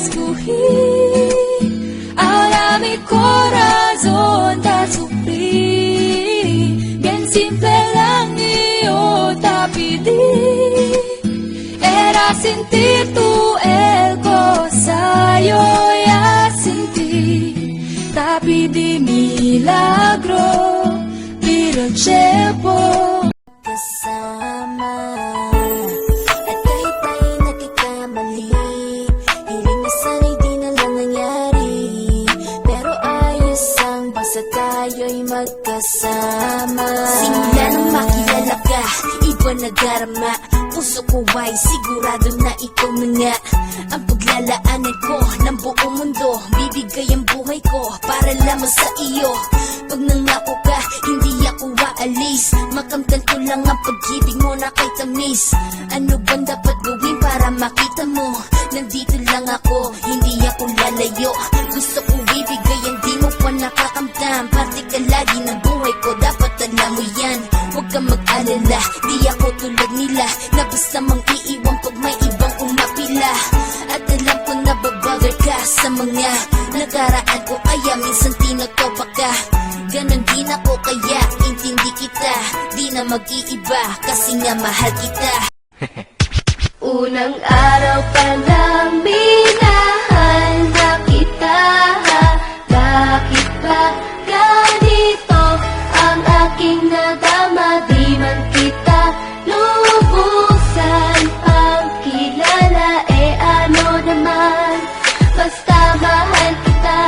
escogí. Ahora mi corazón te sufrí. Bien simple lang iyo te pedí. Era sentir tu el sa'yo ya sentí. Te pedí milagro, pero tiempo kasama. At kahit tayo nagkakamali, hiling na sana'y di na lang nangyari. Pero ayos ang basta tayo'y magkasama. Simula nang makilala ka, iba nagarama. Puso ko ay sigurado na ikaw na nga ang paglalaanan ko ng buong mundo. Bibigay ang buhay ko para lamang sa iyo. Pag nangako ka, hindi ako aalis. Makamtan ko lang ang pag-ibig mo na kay tamis. Ano bang dapat gawin para makita mo? Nandito lang ako, hindi ako lalayo. Gusto ko ibigay ang di mo pa nakakamtam. Parte ka lagi ng buhay ko, dapat alam mo yan. Huwag kang mag-alala, di ako tulad nila na basta mang iiwan pag may ibang umapila. At alam ko na babagay ka sa mga nakaraan ko, kaya minsan tinatopa ka. Ganon din ako, kaya intindi kita. Di na mag-iiba kasi nga mahal kita. Unang araw pa lang minahal na kita. Bakit ba ganito ang aking nadama? Di man kita lubusan ang kilala. Ano naman, basta mahal kita.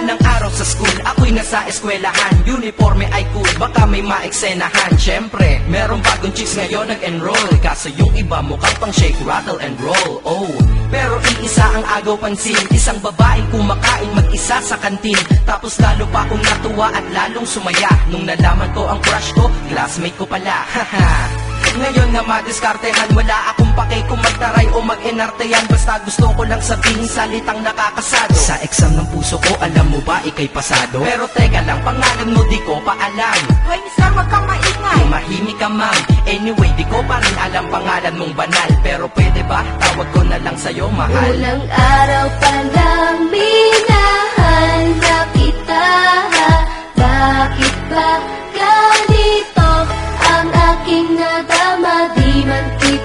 Unang araw sa school, ako'y nasa eskwelahan. Uniforme ay cool, baka may maeksenahan. Siyempre, merong bagong chicks ngayon nag-enroll. Kaso yung iba mukhang pang shake, rattle and roll. Oh, pero iisa ang agaw pansin. Isang babaeng kumakain mag-isa sa kantin. Tapos lalo pa akong natuwa at lalong sumaya nung nalaman ko ang crush ko, classmate ko pala. Haha. Ngayon na madiskartehan, wala akong pake kung magtaray o mag-enartehan. Basta gusto ko lang sabihin salitang nakakasado. Sa exam ng puso ko, alam mo ba ikay pasado? Pero teka lang, pangalan mo di ko pa alam. Hoy, mister, wag kang maingay. Tumahimik ka ma'am. Anyway, di ko pa rin alam pangalan mong banal. Pero pwede ba, tawag ko na lang sa'yo mahal. Unang araw pa lang minahal na kita. Bakit ba ganito ang aking nadama? Di man kita